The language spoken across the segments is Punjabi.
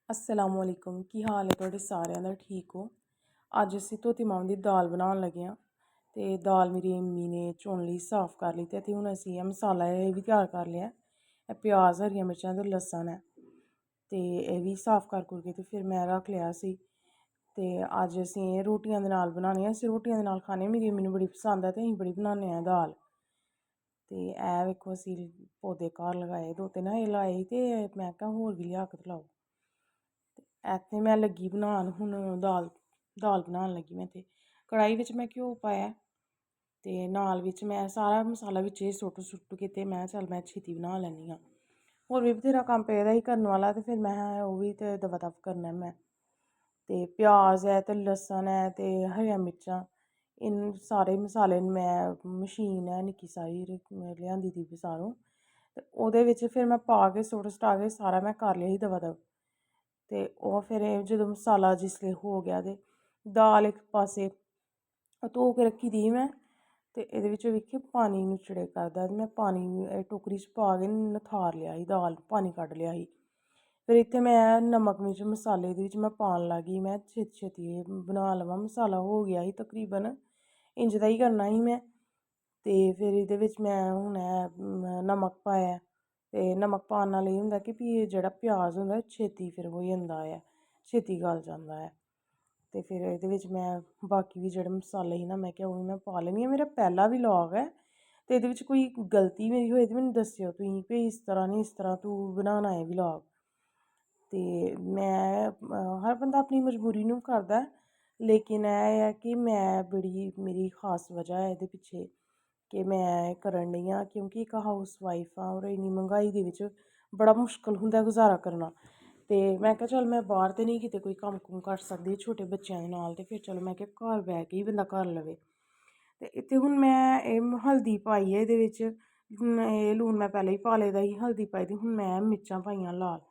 अस्सलाम वालेकुम। की हाल है तुहाडे सारिਆਂ ਦਾ? ठीक हो? ਅੱਜ ਅਸੀਂ ਧੋਤੀ ਮਾਂ ਦੀ ਦਾਲ ਬਣਾਉਣ ਲੱਗੇ ਹਾਂ ਤੇ ਦਾਲ ਮੇਰੀ ਅੰਮੀ ਨੇ ਚੁਣ ਲਈ, ਸਾਫ਼ ਕਰ ਲਈ ਤੇ ਹੁਣ ਅਸੀਂ ਇਹ ਮਸਾਲਾ ਇਹ ਵੀ ਤਿਆਰ ਕਰ ਲਿਆ। ਇਹ ਪਿਆਜ਼, ਹਰੀਆਂ ਮਿਰਚਾਂ ਤੇ ਲਸਣ ਹੈ ਤੇ ਇਹ ਵੀ ਸਾਫ਼ ਕਰਕੇ ਤੇ ਫਿਰ ਮੈਂ ਰੱਖ ਲਿਆ ਸੀ। ਤੇ ਅੱਜ ਅਸੀਂ ਇਹ ਰੋਟੀਆਂ ਦੇ ਨਾਲ ਬਣਾਉਣੀ ਆ। ਅਸੀਂ ਰੋਟੀਆਂ ਦੇ ਨਾਲ ਖਾਣੇ, ਮੇਰੀ ਅੰਮੀ ਨੂੰ ਬੜੀ ਪਸੰਦ ਹੈ ਤੇ ਅਸੀਂ ਬੜੀ ਬਣਾਉਂਦੇ ਹਾਂ ਦਾਲ। ਤੇ ਇਹ ਵੇਖੋ ਅਸੀਂ ਪੌਦੇ ਘਰ ਲਗਾਏ, ਦੋ ਤਿੰਨ ਇਹ ਲਾਏ ਤੇ ਮੈਂ ਕਿਹਾ ਹੋਰ ਵੀ ਲਿਆ ਕੇ ਲਾਓ। ਇੱਥੇ ਮੈਂ ਲੱਗੀ ਬਣਾਉਣ ਹੁਣ ਦਾਲ ਬਣਾਉਣ ਲੱਗੀ ਮੈਂ। ਤੇ ਕੜਾਹੀ ਵਿੱਚ ਮੈਂ ਘਿਓ ਪਾਇਆ ਤੇ ਨਾਲ ਵਿੱਚ ਮੈਂ ਸਾਰਾ ਮਸਾਲਾ ਵਿੱਚ ਇਹ ਸੁੱਟ ਕੇ ਤੇ ਮੈਂ ਚੱਲ ਮੈਂ ਛੇਤੀ ਬਣਾ ਲੈਂਦੀ ਹਾਂ। ਹੋਰ ਵੀ ਬਥੇਰਾ ਕੰਮ ਪਿਆ ਹੀ ਕਰਨ ਵਾਲਾ ਤੇ ਫਿਰ ਮੈਂ ਉਹ ਵੀ ਤੇ ਦਵਾ ਦਵ ਕਰਨਾ ਮੈਂ। ਤੇ ਪਿਆਜ਼ ਹੈ ਤੇ ਲਸਣ ਹੈ ਤੇ ਹਰੀਆਂ ਮਿਰਚਾਂ, ਇਨ ਸਾਰੇ ਮਸਾਲੇ ਨੂੰ ਮੈਂ ਮਸ਼ੀਨ ਹੈ ਨਿੱਕੀ ਸਾਰੀ ਲਿਆਂਦੀ ਦੀ ਬਜ਼ਾਰੋਂ ਤੇ ਉਹਦੇ ਵਿੱਚ ਫਿਰ ਮੈਂ ਪਾ ਕੇ ਸੁੱਟਾ ਕੇ ਸਾਰਾ ਮੈਂ ਕਰ ਲਿਆ ਸੀ ਦਵਾ ਦਵ। ਤੇ ਉਹ ਫਿਰ ਜਦੋਂ ਮਸਾਲਾ ਜਿਸ ਲਈ ਹੋ ਗਿਆ ਤੇ ਦਾਲ ਇੱਕ ਪਾਸੇ ਧੋ ਕੇ ਰੱਖੀ ਦੀ ਮੈਂ। ਤੇ ਇਹਦੇ ਵਿੱਚ ਵੇਖਿਓ ਪਾਣੀ ਨਿਚੜੇ ਕਰਦਾ ਤੇ ਮੈਂ ਪਾਣੀ ਟੋਕਰੀ 'ਚ ਪਾ ਕੇ ਨਥਾਰ ਲਿਆ ਸੀ, ਦਾਲ ਪਾਣੀ ਕੱਢ ਲਿਆ ਸੀ। ਫਿਰ ਇੱਥੇ ਮੈਂ ਨਮਕ ਮਿਰਚ ਮਸਾਲੇ ਦੇ ਵਿੱਚ ਮੈਂ ਪਾਉਣ ਲੱਗ ਗਈ। ਮੈਂ ਛੇਤੀ ਛੇਤੀ ਬਣਾ ਲਵਾਂ, ਮਸਾਲਾ ਹੋ ਗਿਆ ਸੀ ਤਕਰੀਬਨ, ਇੰਜ ਦਾ ਹੀ ਕਰਨਾ ਸੀ ਮੈਂ। ਤੇ ਫਿਰ ਇਹਦੇ ਵਿੱਚ ਮੈਂ ਹੁਣ ਨਮਕ ਪਾਇਆ ਤੇ ਨਮਕ ਪਾਉਣ ਨਾਲ ਇਹ ਹੁੰਦਾ ਕਿ ਵੀ ਜਿਹੜਾ ਪਿਆਜ਼ ਹੁੰਦਾ ਛੇਤੀ ਫਿਰ ਹੋ ਜਾਂਦਾ ਹੈ, ਛੇਤੀ ਗਲ ਜਾਂਦਾ ਹੈ। ਤੇ ਫਿਰ ਇਹਦੇ ਵਿੱਚ ਮੈਂ ਬਾਕੀ ਵੀ ਜਿਹੜੇ ਮਸਾਲੇ ਸੀ ਨਾ ਮੈਂ ਕਿਹਾ ਉਹ ਵੀ ਮੈਂ ਪਾ ਲੈਂਦੀ ਹਾਂ। ਮੇਰਾ ਪਹਿਲਾ ਵਲੋਗ ਹੈ ਤੇ ਇਹਦੇ ਵਿੱਚ ਕੋਈ ਗਲਤੀ ਮੇਰੀ ਹੋਏ ਤੇ ਮੈਨੂੰ ਦੱਸਿਓ ਤੁਸੀਂ ਵੀ ਇਸ ਤਰ੍ਹਾਂ ਨਹੀਂ, ਇਸ ਤਰ੍ਹਾਂ ਤੂੰ ਬਣਾਉਣਾ ਹੈ ਵਲੋਗ। ਤੇ ਮੈਂ ਹਰ ਬੰਦਾ ਆਪਣੀ ਮਜਬੂਰੀ ਨੂੰ ਕਰਦਾ, ਲੇਕਿਨ ਇਹ ਹੈ ਕਿ ਮੈਂ ਬੜੀ ਮੇਰੀ ਖਾਸ ਵਜ੍ਹਾ ਹੈ ਇਹਦੇ ਪਿੱਛੇ ਕਿ ਮੈਂ ਕਰਨ ਡਈ ਹਾਂ, ਕਿਉਂਕਿ ਇੱਕ ਹਾਊਸ ਵਾਈਫ ਆ ਔਰ ਇੰਨੀ ਮਹਿੰਗਾਈ ਦੇ ਵਿੱਚ ਬੜਾ ਮੁਸ਼ਕਿਲ ਹੁੰਦਾ ਗੁਜ਼ਾਰਾ ਕਰਨਾ। ਤੇ ਮੈਂ ਕਿਹਾ ਚੱਲ ਮੈਂ ਬਾਹਰ ਤੇ ਨਹੀਂ ਕਿਤੇ ਕੋਈ ਕੰਮ ਕੁਮ ਕਰ ਸਕਦੀ ਛੋਟੇ ਬੱਚਿਆਂ ਦੇ ਨਾਲ, ਤੇ ਫਿਰ ਚਲੋ ਮੈਂ ਕਿਹਾ ਘਰ ਬਹਿ ਕੇ ਹੀ ਬੰਦਾ ਕਰ ਲਵੇ। ਤੇ ਇੱਥੇ ਹੁਣ ਮੈਂ ਇਹ ਹਲਦੀ ਪਾਈ ਹੈ ਇਹਦੇ ਵਿੱਚ, ਇਹ ਲੂਣ ਮੈਂ ਪਹਿਲਾਂ ਹੀ ਪਾ ਲਏ ਦਾ ਸੀ, ਹਲਦੀ ਪਾਈ ਦੀ, ਹੁਣ ਮੈਂ ਮਿਰਚਾਂ ਪਾਈਆਂ ਲਾਲ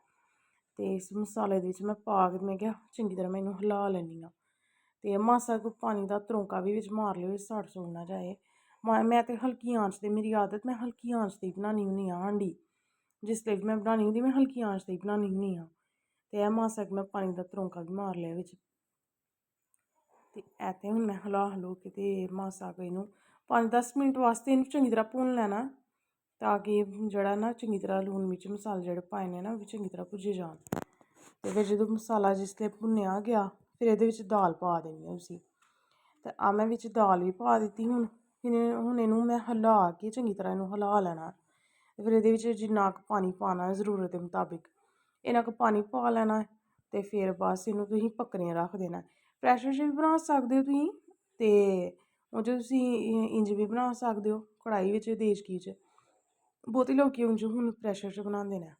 ਤੇ ਇਸ ਮਸਾਲੇ ਦੇ ਵਿੱਚ ਮੈਂ ਪਾ ਕੇ ਮੈਂ ਕਿਹਾ ਚੰਗੀ ਤਰ੍ਹਾਂ ਮੈਨੂੰ ਹਿਲਾ ਲੈਂਦੀ ਹਾਂ। ਤੇ ਮਾਸਾ ਕੁ ਪਾਣੀ ਦਾ ਤਰੋਂਕਾ ਵੀ ਵਿੱਚ ਮਾਰ ਲਿਓ, ਸੜ ਸੁੜ ਨਾ ਜਾਏ। ਮੈਂ ਤੇ ਹਲਕੀ ਆਂਚ ਤੇ, ਮੇਰੀ ਆਦਤ ਮੈਂ ਹਲਕੀ ਆਂਚ ਤੇ ਹੀ ਬਣਾਉਣੀ ਹੁੰਦੀ ਹਾਂ ਹਾਂਡੀ, ਜਿਸ ਲਈ ਮੈਂ ਬਣਾਉਣੀ ਹੁੰਦੀ ਮੈਂ ਹਲਕੀ ਆਂਚ ਤੇ ਹੀ ਬਣਾਉਣੀ ਹੁੰਦੀ ਹਾਂ। ਤੇ ਇਹ ਮਾਸਾ ਕੁ ਮੈਂ ਪਾਣੀ ਦਾ ਤਰੋਂਕਾ ਵੀ ਮਾਰ ਲਿਆ ਵਿੱਚ। ਤੇ ਇੱਥੇ ਹੁਣ ਮੈਂ ਹਿਲਾ ਹਲੂ ਕੇ ਤੇ ਮਾਸਾ ਕੁ ਇਹਨੂੰ 5-10 ਮਿੰਟ ਵਾਸਤੇ ਇਹਨੂੰ ਚੰਗੀ ਤਰ੍ਹਾਂ ਭੁੰਨ ਲੈਣਾ, ਤਾਂ ਕਿ ਜਿਹੜਾ ਨਾ ਚੰਗੀ ਤਰ੍ਹਾਂ ਲੂਣ ਮਿਰਚ ਮਸਾਲੇ ਜਿਹੜੇ ਪਾਏ ਨੇ ਨਾ ਉਹ ਵੀ ਚੰਗੀ ਤਰ੍ਹਾਂ ਭੁੱਜੇ ਜਾਣ। ਤੇ ਫਿਰ ਜਦੋਂ ਮਸਾਲਾ ਜਿਸ ਲਈ ਭੁੰਨਿਆ ਗਿਆ ਫਿਰ ਇਹਦੇ ਵਿੱਚ ਦਾਲ ਪਾ ਦੇਣੀ ਹੈ ਤੁਸੀਂ। ਤੇ ਆ ਮੈਂ ਵਿੱਚ ਦਾਲ ਵੀ ਪਾ ਦਿੱਤੀ। ਹੁਣ ਇਹਨੂੰ ਮੈਂ ਹਿਲਾ ਕੇ ਚੰਗੀ ਤਰ੍ਹਾਂ ਇਹਨੂੰ ਹਿਲਾ ਲੈਣਾ। ਤੇ ਫਿਰ ਇਹਦੇ ਵਿੱਚ ਜਿੰਨਾ ਕੁ ਪਾਣੀ ਪਾਉਣਾ ਜ਼ਰੂਰਤ ਦੇ ਮੁਤਾਬਿਕ ਇੰਨਾ ਕੁ ਪਾਣੀ ਪਾ ਲੈਣਾ। ਤੇ ਫਿਰ ਬਸ ਇਹਨੂੰ ਤੁਸੀਂ ਪੱਕਣੇ ਰੱਖ ਦੇਣਾ। ਪ੍ਰੈਸ਼ਰ 'ਚ ਵੀ ਬਣਾ ਸਕਦੇ ਹੋ ਤੁਸੀਂ, ਤੇ ਉਹ 'ਚ ਤੁਸੀਂ ਇੰਜ ਵੀ ਬਣਾ ਸਕਦੇ ਹੋ ਕੜਾਹੀ ਵਿੱਚ, ਦੇਚਕੀ 'ਚ। ਬਹੁਤੇ ਲੋਕ ਉਂਝ ਹੁਣ ਪ੍ਰੈਸ਼ਰ 'ਚ ਬਣਾਉਂਦੇ ਨੇ।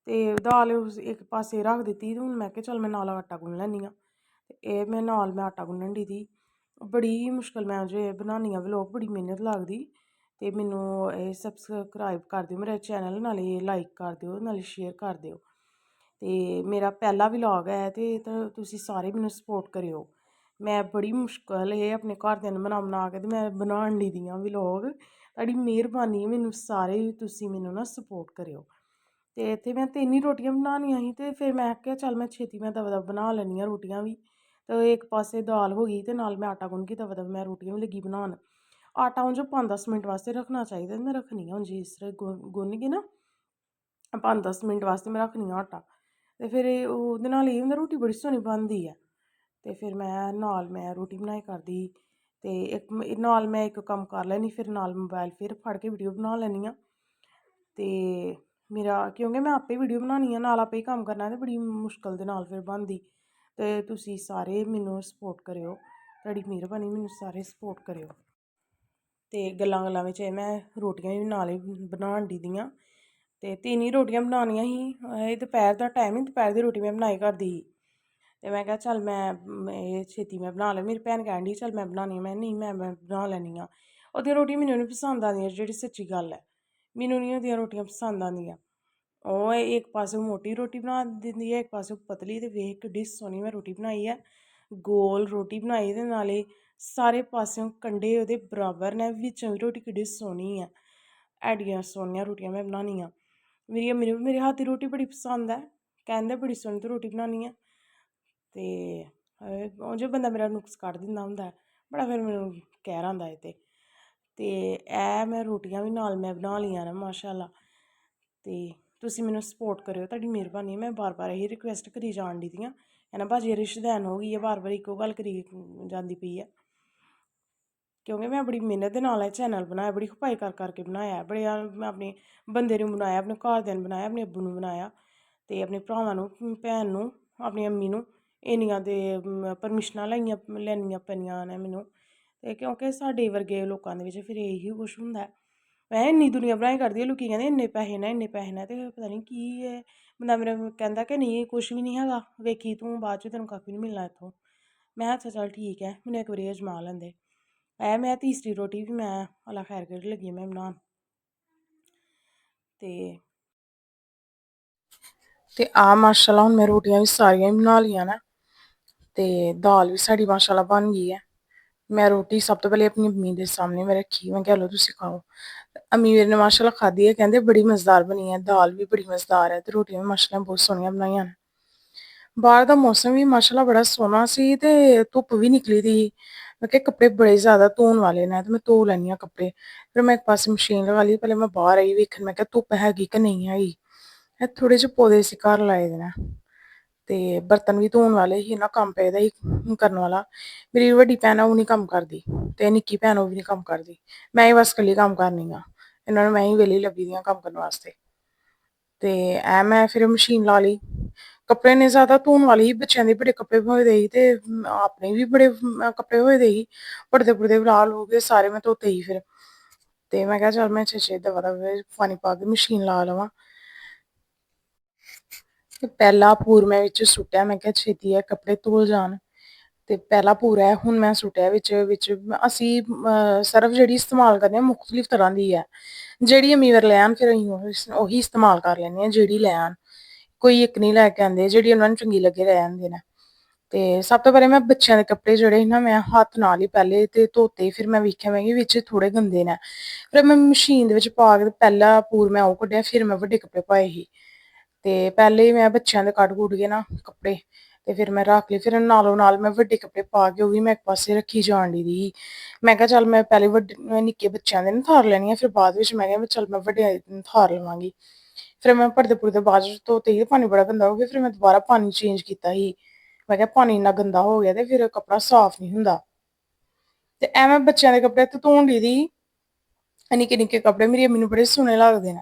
ਤੇ ਦਾਲ ਇੱਕ ਪਾਸੇ ਰੱਖ ਦਿੱਤੀ ਤੇ ਹੁਣ ਮੈਂ ਕਿਹਾ ਚੱਲ ਮੈਂ ਨਾਲ ਆਟਾ ਗੁੰਨ ਲੈਂਦੀ ਹਾਂ। ਤੇ ਇਹ ਮੈਂ ਆਟਾ ਗੁੰਨਣ ਦੀ ਤੀ ਬੜੀ ਮੁਸ਼ਕਿਲ ਮੈਂ ਜੇ ਬਣਾਉਂਦੀ ਹਾਂ ਵਲੋਗ, ਬੜੀ ਮਿਹਨਤ ਲੱਗਦੀ। ਤੇ ਮੈਨੂੰ ਇਹ ਸਬਸਕ੍ਰਾਈਬ ਕਰ ਦਿਓ ਮੇਰੇ ਚੈਨਲ, ਨਾਲੇ ਲਾਈਕ ਕਰ ਦਿਓ, ਨਾਲੇ ਸ਼ੇਅਰ ਕਰ ਦਿਓ। ਤੇ ਮੇਰਾ ਪਹਿਲਾ ਵਲੋਗ ਹੈ ਤੇ ਤੁਸੀਂ ਸਾਰੇ ਮੈਨੂੰ ਸਪੋਰਟ ਕਰਿਓ। ਮੈਂ ਬੜੀ ਮੁਸ਼ਕਿਲ ਇਹ ਆਪਣੇ ਘਰਦਿਆਂ ਨੂੰ ਬਣਾ ਕੇ ਤੇ ਮੈਂ ਬਣਾਉਣ ਲਈ ਦੀ ਹਾਂ ਵਲੋਗ। ਤੁਹਾਡੀ ਮਿਹਰਬਾਨੀ, ਮੈਨੂੰ ਸਾਰੇ ਤੁਸੀਂ ਮੈਨੂੰ ਨਾ ਸਪੋਰਟ ਕਰਿਓ। ਤੇ ਇੱਥੇ ਮੈਂ 3 ਹੀ ਰੋਟੀਆਂ ਬਣਾਉਣੀਆਂ ਸੀ ਤੇ ਫਿਰ ਮੈਂ ਕਿਹਾ ਚੱਲ ਮੈਂ ਛੇਤੀ ਮੈਂ ਦਵਾ ਦਵ ਬਣਾ ਲੈਂਦੀ ਹਾਂ ਰੋਟੀਆਂ ਵੀ। ਤੇ ਇੱਕ ਪਾਸੇ ਦਾਲ ਹੋ ਗਈ ਤੇ ਨਾਲ ਮੈਂ ਆਟਾ ਗੁੰਨ ਕੇ ਦਵਾ ਦਵ ਮੈਂ ਰੋਟੀਆਂ ਵੀ ਲੱਗੀ ਬਣਾਉਣ। ਆਟਾ ਉਂਝ 5-10 ਮਿੰਟ ਵਾਸਤੇ ਰੱਖਣਾ ਚਾਹੀਦਾ, ਮੈਂ ਰੱਖਣੀ ਹਾਂ ਉਂਝ ਇਸ ਤਰ੍ਹਾਂ ਗੁੰਨ ਕੇ ਨਾ 5-10 ਮਿੰਟ ਵਾਸਤੇ ਮੈਂ ਰੱਖਣੀ ਹਾਂ ਆਟਾ। ਤੇ ਫਿਰ ਉਹਦੇ ਨਾਲ ਇਹ ਹੁੰਦਾ ਰੋਟੀ ਬੜੀ ਸੋਹਣੀ ਬਣਦੀ ਹੈ। ਤੇ ਫਿਰ ਮੈਂ ਰੋਟੀ ਬਣਾਈ ਕਰਦੀ ਤੇ ਇੱਕ ਨਾਲ ਮੈਂ ਇੱਕ ਕੰਮ ਕਰ ਲੈਂਦੀ, ਫਿਰ ਨਾਲ ਮੋਬਾਇਲ ਫਿਰ ਫੜ ਕੇ ਵੀਡੀਓ ਬਣਾ ਲੈਂਦੀ ਹਾਂ। ਤੇ ਮੇਰਾ ਕਿਉਂਕਿ ਮੈਂ ਆਪੇ ਵੀਡੀਓ ਬਣਾਉਣੀ ਆ ਨਾਲ ਆਪੇ ਹੀ ਕੰਮ ਕਰਨਾ ਤੇ ਬੜੀ ਮੁਸ਼ਕਿਲ ਦੇ ਨਾਲ ਫਿਰ ਬਣਦੀ। ਤੇ ਤੁਸੀਂ ਸਾਰੇ ਮੈਨੂੰ ਸਪੋਰਟ ਕਰਿਓ, ਤੁਹਾਡੀ ਮਿਹਰਬਾਨੀ, ਮੈਨੂੰ ਸਾਰੇ ਸਪੋਰਟ ਕਰਿਓ। ਤੇ ਗੱਲਾਂ ਵਿੱਚ ਮੈਂ ਰੋਟੀਆਂ ਵੀ ਨਾਲ ਹੀ ਬਣਾਉਣ ਦੀ ਦੀਆਂ। ਤੇ 3 ਹੀ ਰੋਟੀਆਂ ਬਣਾਉਣੀਆਂ ਸੀ। ਇਹ ਦੁਪਹਿਰ ਦਾ ਟਾਈਮ ਹੀ, ਦੁਪਹਿਰ ਦੀ ਰੋਟੀ ਮੈਂ ਬਣਾਈ ਕਰਦੀ ਸੀ। ਤੇ ਮੈਂ ਕਿਹਾ ਚੱਲ ਮੈਂ ਇਹ ਛੇਤੀ ਮੈਂ ਬਣਾ ਲੈ। ਮੇਰੀ ਭੈਣ ਕਹਿਣ ਡਈ ਚੱਲ ਮੈਂ ਬਣਾਉਣੀ, ਮੈਂ ਨਹੀਂ ਮੈਂ ਬਣਾ ਲੈਂਦੀ ਹਾਂ। ਉਹਦੀਆਂ ਰੋਟੀਆਂ ਮੈਨੂੰ ਨਹੀਂ ਪਸੰਦ ਆਉਂਦੀਆਂ, ਜਿਹੜੀ ਸੱਚੀ ਗੱਲ ਹੈ, ਮੈਨੂੰ ਨਹੀਂ ਉਹਦੀਆਂ ਰੋਟੀਆਂ ਪਸੰਦ ਆਉਂਦੀਆਂ। ਉਹ ਇੱਕ ਪਾਸੇ ਮੋਟੀ ਰੋਟੀ ਬਣਾ ਦਿੰਦੀ ਹੈ, ਇੱਕ ਪਾਸੇ ਪਤਲੀ। ਤੇ ਵੇਖ ਕਿੱਡੀ ਸੋਹਣੀ ਮੈਂ ਰੋਟੀ ਬਣਾਈ ਹੈ, ਗੋਲ ਰੋਟੀ ਬਣਾਈ ਤੇ ਨਾਲੇ ਸਾਰੇ ਪਾਸਿਓਂ ਕੰਢੇ ਉਹਦੇ ਬਰਾਬਰ ਨੇ, ਵਿੱਚੋਂ ਵੀ ਰੋਟੀ ਕਿੱਡੀ ਸੋਹਣੀ ਹੈ। ਐਡੀਆਂ ਸੋਹਣੀਆਂ ਰੋਟੀਆਂ ਮੈਂ ਬਣਾਉਣੀ ਆ। ਮੇਰੀ ਅੰਮੀ ਨੂੰ ਵੀ ਮੇਰੇ ਹੱਥ ਦੀ ਰੋਟੀ ਬੜੀ ਪਸੰਦ ਹੈ ਕਹਿੰਦੇ ਬੜੀ ਸੋਹਣੀ ਤੂੰ ਰੋਟੀ ਬਣਾਉਂਦੀ ਆ। ਤੇ ਉਂਝ ਬੰਦਾ ਮੇਰਾ ਨੁਕਸ ਕੱਢ ਦਿੰਦਾ ਹੁੰਦਾ, ਬੜਾ ਫਿਰ ਮੈਨੂੰ ਕਹਿਰ ਆਉਂਦਾ ਇਹ ਤੇ ਇਹ ਮੈਂ ਰੋਟੀਆਂ ਵੀ ਨਾਲ ਮੈਂ ਬਣਾ ਲਈਆਂ ਨਾ ਮਾਸ਼ਾਅੱਲਾ। ਤੇ ਤੁਸੀਂ ਮੈਨੂੰ ਸਪੋਰਟ ਕਰਿਓ, ਤੁਹਾਡੀ ਮਿਹਰਬਾਨੀ। ਮੈਂ ਬਾਰ-ਬਾਰ ਇਹੀ ਰਿਕੁਐਸਟ ਕਰੀ ਜਾਣ ਦੀ ਆਂ, ਹੈ ਨਾ ਭਾਜੀ ਰਿਸ਼ਤੇਦਾਰ ਹੋ ਗਈ ਹੈ, ਬਾਰ-ਬਾਰ ਇੱਕੋ ਗੱਲ ਕਰੀ ਜਾਂਦੀ ਪਈ ਆ। ਕਿਉਂਕਿ ਮੈਂ ਬੜੀ ਮਿਹਨਤ ਦੇ ਨਾਲ ਇਹ ਚੈਨਲ ਬਣਾਇਆ, ਬੜੀ ਖਪਾਈ ਕਰ ਕਰਕੇ ਬਣਾਇਆ, ਬੜੇ ਮੈਂ ਆਪਣੇ ਬੰਦੇ ਨੂੰ ਬਣਾਇਆ, ਆਪਣੇ ਘਰਦਿਆਂ ਨੂੰ ਬਣਾਇਆ, ਆਪਣੇ ਅੱਬੂ ਨੂੰ ਬਣਾਇਆ, ਤੇ ਆਪਣੇ ਭਰਾਵਾਂ ਨੂੰ, ਭੈਣ ਨੂੰ, ਆਪਣੀ ਅੰਮੀ ਨੂੰ ਇੰਨੀਆਂ ਦੇ ਪਰਮਿਸ਼ਨਾਂ ਲੈਣੀਆਂ ਪੈਣੀਆਂ ਨੇ ਮੈਨੂੰ। ਤੇ ਕਿਉਂਕਿ ਸਾਡੇ ਵਰਗੇ ਲੋਕਾਂ ਦੇ ਵਿੱਚ ਫਿਰ ਇਹੀ ਕੁਛ ਹੁੰਦਾ। ਮੈਂ ਇੰਨੀ ਦੁਨੀਆ ਬਣਾਈ ਕਰਦੀ ਹੈ, ਲੋਕੀ ਕਹਿੰਦੇ ਇੰਨੇ ਪੈਸੇ ਨਾ ਇੰਨੇ ਪੈਸੇ ਨਾ, ਤੇ ਪਤਾ ਨਹੀਂ ਕੀ ਹੈ। ਬੰਦਾ ਮੇਰਾ ਕਹਿੰਦਾ ਕਿ ਨਹੀਂ ਕੁਛ ਵੀ ਨਹੀਂ ਹੈਗਾ, ਵੇਖੀ ਤੂੰ ਬਾਅਦ 'ਚ ਤੈਨੂੰ ਕੱਖ ਵੀ ਨਹੀਂ ਮਿਲਣਾ ਇੱਥੋਂ। ਮੈਂ ਕਿਹਾ ਅੱਛਾ ਚੱਲ ਠੀਕ ਹੈ, ਮੈਨੂੰ ਇੱਕ ਵਾਰੀ ਅਜਮਾ ਲੈਂਦੇ। ਮੈਂ ਤੀਸਰੀ ਰੋਟੀ ਵੀ ਮੈਂ ਅੱਲਾ ਖੈਰ ਕਰੇ ਲੱਗੀ ਮੈਂ ਬਣਾਉਣ। ਤੇ ਆ ਮਾਸ਼ਾਅੱਲਾ ਹੁਣ ਮੈਂ ਰੋਟੀਆਂ ਵੀ ਸਾਰੀਆਂ ਹੀ ਬਣਾ ਲਈਆਂ ਨਾ, ਤੇ ਦਾਲ ਵੀ ਸਾਡੀ ਮਾਸ਼ਾਅੱਲਾ ਬਣ ਗਈ ਹੈ। ਮੈਂ ਰੋਟੀ ਸਭ ਤੋਂ ਪਹਿਲੇ ਆਪਣੀ ਅੰਮੀ ਦੇ ਸਾਹਮਣੇ ਮੈਂ ਰੱਖੀ, ਮੈਂ ਕਿਹਾ ਲਓ ਤੁਸੀਂ ਖਾਓ। ਅੰਮੀ ਮੇਰੇ ਨੇ ਮਾਸ਼ਾਅੱਲਾ ਖਾਧੀ ਹੈ, ਕਹਿੰਦੇ ਬੜੀ ਮਜ਼ੇਦਾਰ ਬਣੀ ਹੈ, ਦਾਲ ਵੀ ਬੜੀ ਮਜ਼ੇਦਾਰ ਹੈ, ਤੇ ਰੋਟੀਆਂ ਵੀ ਮਾਸ਼ਾਅੱਲਾ ਬਹੁਤ ਸੋਹਣੀਆਂ ਬਣਾਈਆਂ ਨੇ। ਬਾਹਰ ਦਾ ਮੌਸਮ ਵੀ ਮਾਸ਼ਾਅੱਲਾ ਬੜਾ ਸੋਹਣਾ ਸੀ, ਤੇ ਧੁੱਪ ਵੀ ਨਿਕਲੀ ਦੀ। ਮੈਂ ਕਿਹਾ ਕੱਪੜੇ ਬੜੇ ਜ਼ਿਆਦਾ ਧੋਣ ਵਾਲੇ ਨੇ, ਤੇ ਮੈਂ ਧੋ ਲੈਣੀ ਆ ਕੱਪੜੇ। ਫਿਰ ਮੈਂ ਇੱਕ ਪਾਸੇ ਮਸ਼ੀਨ ਲਗਾ ਲਈ, ਪਹਿਲੇ ਮੈਂ ਬਾਹਰ ਆਈ ਵੇਖਣ, ਮੈਂ ਕਿਹਾ ਧੁੱਪ ਹੈਗੀ ਕਿ ਨਹੀਂ ਹੈਗੀ। ਇਹ ਥੋੜੇ ਜਿਹੇ ਪੌਦੇ ਸੀ ਘਰ ਲਾਏ ਦੇ ਨੇ, ਤੇ ਬਰਤਨ ਵੀ ਧੋਣ ਵਾਲੇ ਸੀ ਨਾ, ਕੰਮ ਪਏ ਦਾ ਸੀ ਕਰਨ ਵਾਲਾ। ਮੇਰੀ ਵੱਡੀ ਭੈਣ ਆ ਉਹ ਨੀ ਕੰਮ ਕਰਦੀ, ਤੇ ਨਿੱਕੀ ਭੈਣ ਉਹ ਵੀ ਨੀ ਕੰਮ ਕਰਦੀ, ਮੈਂ ਹੀ ਬਸ ਇਕੱਲੀ ਕੰਮ ਕਰਨੀ ਆ। ਇਹਨਾਂ ਨੂੰ ਮੈਂ ਹੀ ਵਿਹਲੀ ਲੱਭੀ ਦੀ ਆ ਕੰਮ ਕਰਨ ਵਾਸਤੇ। ਤੇ ਮੈਂ ਫਿਰ ਮਸ਼ੀਨ ਲਾ ਲਈ। ਕੱਪੜੇ ਨੇ ਜ਼ਿਆਦਾ ਧੋਣ ਵਾਲੇ ਸੀ, ਬੱਚਿਆਂ ਦੇ ਬੜੇ ਕੱਪੜੇ ਹੋਏ ਦੇ ਸੀ, ਤੇ ਆਪਣੇ ਵੀ ਬੜੇ ਕੱਪੜੇ ਹੋਏ ਦੇ ਸੀ। ਪਰਦੇ ਪੁਰਦੇ ਲਾਲ ਹੋ ਗਏ ਸਾਰੇ, ਮੈਂ ਧੋਤੇ ਹੀ ਫਿਰ। ਤੇ ਮੈਂ ਕਿਹਾ ਚੱਲ ਮੈਂ ਛੇ ਦਵਾ ਦਵਾ ਪਾਣੀ ਪਾ ਕੇ ਮਸ਼ੀਨ ਲਾ ਲਵਾਂ। ਤੇ ਪਹਿਲਾ ਪੂਰ ਮੈਂ ਵਿੱਚ ਸੁੱਟਿਆ, ਮੈਂ ਕਿਹਾ ਛੇਤੀ ਹੈ ਕੱਪੜੇ ਧੁਲ ਜਾਣ। ਤੇ ਪਹਿਲਾ ਪੂਰ ਹੈ ਹੁਣ ਮੈਂ ਸੁੱਟਿਆ ਵਿੱਚ ਅਸੀਂ ਸਰਫ ਜਿਹੜੀ ਇਸਤੇਮਾਲ ਕਰਦੇ ਹਾਂ ਮੁਖਤਲਿਫ ਤਰ੍ਹਾਂ ਦੀ ਹੈ। ਜਿਹੜੀ ਅਮੀ ਵਾਰ ਲੈ ਆਣ ਫਿਰ ਅਸੀਂ ਉਹੀ ਇਸਤੇਮਾਲ ਕਰ ਲੈਂਦੇ ਹਾਂ, ਜਿਹੜੀ ਲੈ ਆਣ। ਕੋਈ ਇੱਕ ਨੀ ਲੈ ਕੇ ਆਉਂਦੇ, ਜਿਹੜੀ ਉਹਨਾਂ ਨੂੰ ਚੰਗੀ ਲੱਗੇ ਲੈ ਆਂਦੇ ਨੇ। ਤੇ ਸਭ ਤੋਂ ਪਹਿਲੇ ਮੈਂ ਬੱਚਿਆਂ ਦੇ ਕੱਪੜੇ ਜਿਹੜੇ ਸੀ ਨਾ, ਮੈਂ ਹੱਥ ਨਾਲ ਹੀ ਪਹਿਲੇ ਤੇ ਧੋਤੇ, ਫਿਰ ਮੈਂ ਵੇਖਿਆ ਮੈਂ ਵਿੱਚ ਥੋੜੇ ਗੰਦੇ ਨੇ। ਫਿਰ ਮੈਂ ਮਸ਼ੀਨ ਦੇ ਵਿੱਚ ਪਾ ਕੇ ਪਹਿਲਾ ਪੂਰ ਮੈਂ ਉਹ ਕੱਢਿਆ, ਫਿਰ ਮੈਂ ਵੱਡੇ ਕੱਪੜੇ ਪਾਏ ਸੀ। ਤੇ ਪਹਿਲੇ ਹੀ ਮੈਂ ਬੱਚਿਆਂ ਦੇ ਕੱਢ ਕੁੱਢ ਕੇ ਨਾ ਕੱਪੜੇ, ਤੇ ਫਿਰ ਮੈਂ ਰੱਖ ਲਈ। ਫਿਰ ਨਾਲੋਂ ਨਾਲ ਮੈਂ ਵੱਡੇ ਕੱਪੜੇ ਪਾ ਕੇ ਉਹ ਵੀ ਮੈਂ ਇੱਕ ਪਾਸੇ ਰੱਖੀ ਜਾਣ ਡੀ ਸੀ। ਮੈਂ ਕਿਹਾ ਚੱਲ ਮੈਂ ਪਹਿਲੇ ਨਿੱਕੇ ਬੱਚਿਆਂ ਦੇ ਨਾ ਥਾਰ ਲੈਣੀ ਆ, ਫਿਰ ਬਾਅਦ ਵਿੱਚ ਮੈਂ ਕਿਹਾ ਚੱਲ ਮੈਂ ਵੱਡਿਆਂ ਦੇ ਥਾਰ ਲਵਾਂਗੀ। ਫਿਰ ਮੈਂ ਪਰਦੇ ਪੁਰਦੇ ਬਾਅਦ ਚ ਧੋਤੇ ਸੀ, ਪਾਣੀ ਬੜਾ ਗੰਦਾ ਹੋ ਗਿਆ, ਫਿਰ ਮੈਂ ਦੁਬਾਰਾ ਪਾਣੀ ਚੇਂਜ ਕੀਤਾ ਸੀ। ਮੈਂ ਕਿਹਾ ਪਾਣੀ ਇੰਨਾ ਗੰਦਾ ਹੋ ਗਿਆ ਤੇ ਫਿਰ ਕੱਪੜਾ ਸਾਫ਼ ਨਹੀਂ ਹੁੰਦਾ। ਤੇ ਐਵੇਂ ਬੱਚਿਆਂ ਦੇ ਕੱਪੜੇ ਤੇ ਧੋਣ ਦੀ ਸੀ। ਨਿੱਕੇ ਨਿੱਕੇ ਕੱਪੜੇ ਮੇਰੀ ਅੰਮੀ ਨੂੰ ਬੜੇ ਸੋਹਣੇ ਲੱਗਦੇ ਨੇ,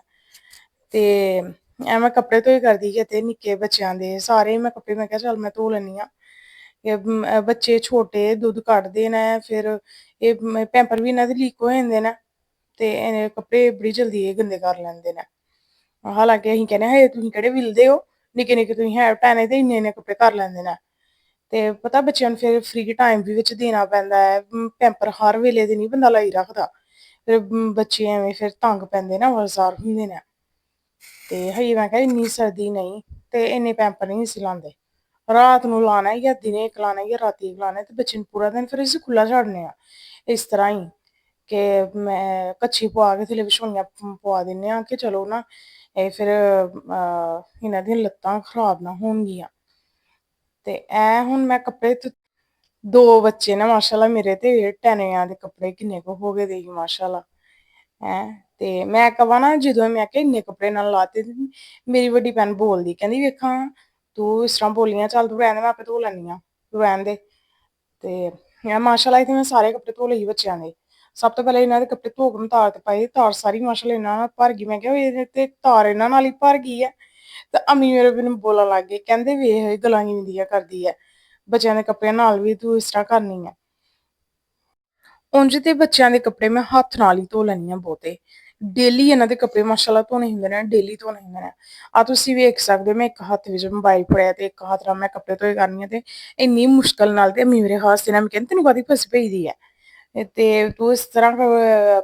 ਤੇ ਐਵੇਂ ਕੱਪੜੇ ਧੋਈ ਕਰਦੀ ਸੀ, ਤੇ ਨਿੱਕੇ ਬੱਚਿਆਂ ਦੇ ਸਾਰੇ ਮੈਂ ਕੱਪੜੇ ਮੈਂ ਕਿਹਾ ਚੱਲ ਮੈਂ ਧੋ ਲੈਂਦੀ ਹਾਂ। ਬੱਚੇ ਛੋਟੇ ਦੁੱਧ ਕੱਢਦੇ ਨੇ, ਫਿਰ ਇਹ ਪੈਂਪਰ ਵੀ ਇਹਨਾਂ ਦੇ ਲੀਕ ਹੋ ਜਾਂਦੇ ਨੇ, ਤੇ ਇਹ ਕੱਪੜੇ ਬੜੀ ਜਲਦੀ ਇਹ ਗੰਦੇ ਕਰ ਲੈਂਦੇ ਨੇ। ਹਾਲਾਂਕਿ ਅਸੀਂ ਕਹਿੰਦੇ ਹਜੇ ਤੁਸੀਂ ਕਿਹੜੇ ਵਿਲਦੇ ਹੋ, ਨਿੱਕੇ ਨਿੱਕੇ ਤੁਸੀਂ ਹੈ ਭੈਣੇ, ਤੇ ਇੰਨੇ ਇੰਨੇ ਕੱਪੜੇ ਕਰ ਲੈਂਦੇ ਨੇ। ਤੇ ਪਤਾ ਬੱਚਿਆਂ ਨੂੰ ਫਿਰ ਫ੍ਰੀ ਟਾਈਮ ਵੀ ਵਿੱਚ ਦੇਣਾ ਪੈਂਦਾ ਹੈ, ਪੈਂਪਰ ਹਰ ਵੇਲੇ ਦੇ ਨੀ ਬੰਦਾ ਲਾਈ ਰੱਖਦਾ। ਫਿਰ ਬੱਚੇ ਐਵੇਂ ਫਿਰ ਤੰਗ ਪੈਂਦੇ ਨਾ, ਅਵਾਜ਼ਾਰ ਹੁੰਦੇ ਨੇ। ਤੇ ਹਜੇ ਮੈਂ ਕਿਹਾ ਇੰਨੀ ਸਰਦੀ ਨਹੀਂ, ਤੇ ਇੰਨੇ ਪੈਂਪਰ ਨਹੀਂ ਅਸੀਂ ਲਾਉਂਦੇ। ਰਾਤ ਨੂੰ ਲਾਉਣਾ, ਜਾਂ ਦਿਨੇ ਇੱਕ ਲਾਉਣਾ, ਜਾਂ ਰਾਤੀ ਇੱਕ ਲਾਉਣਾ, ਤੇ ਬੱਚੇ ਨੂੰ ਪੂਰਾ ਦਿਨ ਫਿਰ ਅਸੀਂ ਖੁੱਲਾ ਛੱਡਦੇ ਹਾਂ। ਇਸ ਤਰ੍ਹਾਂ ਹੀ ਕਿ ਮੈਂ ਕੱਛੀ ਪਵਾ ਕੇ ਥੱਲੇ ਵਿਛੋਈਆਂ ਪਵਾ ਦਿੰਦੇ ਹਾਂ, ਕਿ ਚਲੋ ਨਾ ਇਹ ਫਿਰ ਇਹਨਾਂ ਦੀਆਂ ਲੱਤਾਂ ਖ਼ਰਾਬ ਨਾ ਹੋਣਗੀਆਂ। ਤੇ ਹੁਣ ਮੈਂ ਕੱਪੜੇ ਦੋ ਬੱਚੇ ਨੇ ਮਾਸ਼ਾਅੱਲਾ ਮੇਰੇ, ਤੇ ਟੈਨਿਆਂ ਦੇ ਕੱਪੜੇ ਕਿੰਨੇ ਕੁ ਹੋ ਗਏ ਦੇ ਸੀ ਮਾਸ਼ਾਅੱਲਾ। ਤੇ ਮੈਂ ਕਹਾਂ ਨਾ, ਜਦੋਂ ਮੈਂ ਕਿਹਾ ਇੰਨੇ ਕੱਪੜੇ ਨਾਲ ਲਾਤੇ, ਮੇਰੀ ਵੱਡੀ ਭੈਣ ਬੋਲਦੀ, ਕਹਿੰਦੀ ਵੇਖਾਂ ਤੂੰ ਇਸ ਤਰ੍ਹਾਂ ਬੋਲੀਆਂ, ਚੱਲ ਤੂੰ ਰਹਿਣ ਦੇ ਮੈਂ ਆਪੇ ਧੋ ਲੈਂਦੀ ਹਾਂ, ਤੂੰ ਰਹਿਣ ਦੇ। ਤੇ ਮਾਸ਼ਾਅੱਲਾ ਇੱਥੇ ਮੈਂ ਸਾਰੇ ਕੱਪੜੇ ਧੋ ਲਏ ਬੱਚਿਆਂ ਦੇ। ਸਭ ਤੋਂ ਪਹਿਲਾਂ ਇਹਨਾਂ ਦੇ ਕੱਪੜੇ ਧੋ ਕੇ ਤਾਰ ਤੇ ਪਾਏ, ਤਾਰ ਸਾਰੀ ਮਾਸ਼ਾਅੱਲਾ ਇਹਨਾਂ ਨਾਲ ਭਰ ਗਈ। ਮੈਂ ਕਿਹਾ ਇਹਦੇ ਤੇ ਤਾਰ ਇਹਨਾਂ ਨਾਲ ਹੀ ਭਰ ਗਈ ਹੈ। ਤੇ ਅੰਮੀ ਮੇਰੇ ਮੈਨੂੰ ਬੋਲਣ ਲੱਗ ਗਏ, ਕਹਿੰਦੇ ਵੇਖ ਗੱਲਾਂ ਕਿਵੇਂ ਦੀਆਂ ਕਰਦੀ ਹੈ, ਬੱਚਿਆਂ ਦੇ ਕੱਪੜਿਆਂ ਨਾਲ ਵੀ ਤੂੰ ਇਸ ਤਰ੍ਹਾਂ ਕਰਨੀ ਹੈ। ਉਂਝ ਤੇ ਬੱਚਿਆਂ ਦੇ ਕੱਪੜੇ ਮੈਂ ਹੱਥ ਨਾਲ ਹੀ ਧੋ ਲੈਂਦੀ ਹਾਂ ਬਹੁਤੇ। ਡੇਲੀ ਇਹਨਾਂ ਦੇ ਕੱਪੜੇ ਮਾਸ਼ਾਅੱਲਾ ਧੋਣੇ ਹੁੰਦੇ ਨੇ, ਡੇਲੀ ਧੋਣੇ ਹੁੰਦੇ ਨੇ। ਆਹ ਤੁਸੀਂ ਵੇਖ ਸਕਦੇ ਹੋ, ਮੈਂ ਇੱਕ ਹੱਥ ਵਿੱਚ ਮੋਬਾਈਲ ਫੜਿਆ, ਤੇ ਇੱਕ ਹੱਥ ਨਾਲ ਮੈਂ ਕੱਪੜੇ ਧੋਏ ਕਰਨੀ ਆ, ਤੇ ਇੰਨੀ ਮੁਸ਼ਕਿਲ ਨਾਲ, ਤੇ ਅੰਮੀ ਮੇਰੇ ਹਾਸ ਨਾਲ ਕਹਿੰਦੇ ਤੈਨੂੰ ਕਾਹਦੀ ਫਸ ਪਈ ਦੀ ਹੈ, ਤੇ ਤੂੰ ਇਸ ਤਰ੍ਹਾਂ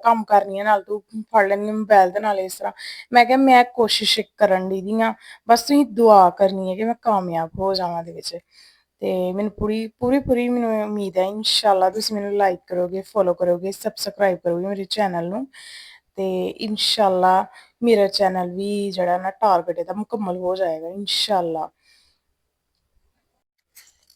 ਕੰਮ ਕਰਨੀ ਹੈ, ਨਾਲ ਤੂੰ ਫੜ ਲੈਂਦੀ ਮੋਬਾਇਲ ਦੇ ਨਾਲ ਇਸ ਤਰ੍ਹਾਂ। ਮੈਂ ਕਿਹਾ ਮੈਂ ਕੋਸ਼ਿਸ਼ ਕਰਨ ਦੀ ਹਾਂ, ਬਸ ਤੁਸੀਂ ਦੁਆ ਕਰਨੀ ਹੈ ਕਿ ਮੈਂ ਕਾਮਯਾਬ ਹੋ ਜਾਵਾਂ ਇਹਦੇ ਵਿੱਚ। ਤੇ ਮੈਨੂੰ ਪੂਰੀ ਪੂਰੀ ਪੂਰੀ ਮੈਨੂੰ ਉਮੀਦ ਹੈ, ਇਨਸ਼ਾਅੱਲਾ ਤੁਸੀਂ ਮੈਨੂੰ ਲਾਈਕ ਕਰੋਗੇ, ਫੋਲੋ ਕਰੋਗੇ, ਸਬਸਕ੍ਰਾਈਬ ਕਰੋਗੇ ਮੇਰੇ ਚੈਨਲ ਨੂੰ, ਤੇ ਇਨਸ਼ਾਅੱਲਾ ਮੇਰਾ ਚੈਨਲ ਵੀ ਜਿਹੜਾ ਨਾ ਟਾਰਗੇਟ ਇਹਦਾ ਮੁਕੰਮਲ ਹੋ ਜਾਏਗਾ ਇਨਸ਼ਾਅੱਲਾ।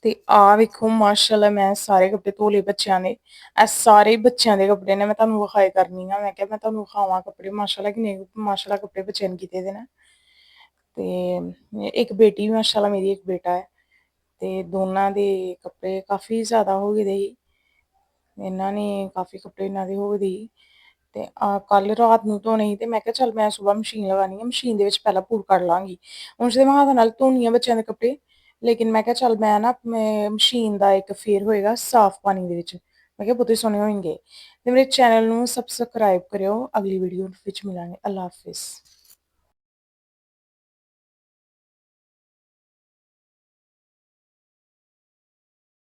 ਤੇ ਆ ਵੇਖੋ ਮਾਸ਼ਾਅੱਲਾ ਮੈਂ ਸਾਰੇ ਕੱਪੜੇ ਧੋ ਲਏ ਬੱਚਿਆਂ ਦੇ। ਇਹ ਸਾਰੇ ਬੱਚਿਆਂ ਦੇ ਕੱਪੜੇ ਨੇ, ਮੈਂ ਤੁਹਾਨੂੰ ਵਿਖਾਏ ਕਰਨੀ ਆ। ਮੈਂ ਕਿਹਾ ਮੈਂ ਤੁਹਾਨੂੰ ਵਿਖਾਵਾਂ ਕੱਪੜੇ ਮਾਸ਼ਾਅੱਲਾ ਕਿੰਨੇ ਮਾਸ਼ਾਅੱਲਾ ਕੱਪੜੇ ਬੱਚਿਆਂ ਨੇ ਕੀਤੇ ਦੇ ਨੇ। ਤੇ ਇੱਕ ਬੇਟੀ ਮਾਸ਼ਾਅੱਲਾ ਮੇਰੀ, ਇੱਕ ਬੇਟਾ ਹੈ। ਤੇ ਦੋਨਾਂ ਦੇ ਕੱਪੜੇ ਕਾਫੀ ਜ਼ਿਆਦਾ ਹੋ ਗਏ ਦੇ ਸੀ। ਇਹਨਾਂ ਨੇ ਕਾਫੀ ਕੱਪੜੇ ਇਹਨਾਂ ਦੇ ਹੋ ਗਏ ਸੀ। ਤੇ ਕੱਲ ਰਾਤ ਨੂੰ ਧੋਣੇ ਸੀ, ਤੇ ਮੈਂ ਕਿਹਾ ਚੱਲ ਮੈਂ ਸਵੇਰ ਮਸ਼ੀਨ ਲਗਾਉਣੀ ਆ, ਮਸ਼ੀਨ ਦੇ ਵਿੱਚ ਪਹਿਲਾਂ ਪੂਰ ਕੱਢ ਲਾਂਗੀ। ਉਂਝ ਤੇ ਮੈਂ ਹੱਥ ਨਾਲ ਧੋਨੀ ਆ ਬੱਚਿਆਂ ਦੇ ਕੱਪੜੇ, ਲੇਕਿਨ ਮੈਂ ਕਿਹਾ ਚੱਲ ਮੈਂ ਨਾ ਮਸ਼ੀਨ ਦਾ ਇੱਕ ਫੇਰ ਹੋਏਗਾ ਸਾਫ਼ ਪਾਣੀ ਦੇ ਵਿੱਚ, ਮੈਂ ਕਿਹਾ ਬਹੁਤੇ ਸੋਹਣੇ ਹੋਣਗੇ। ਤੇ ਮੇਰੇ ਚੈਨਲ ਨੂੰ ਸਬਸਕ੍ਰਾਈਬ ਕਰਿਓ। ਅਗਲੀ ਵੀਡੀਓ ਵਿੱਚ ਮਿਲਾਂਗੇ। ਅੱਲਾ ਹਾਫਿਜ਼।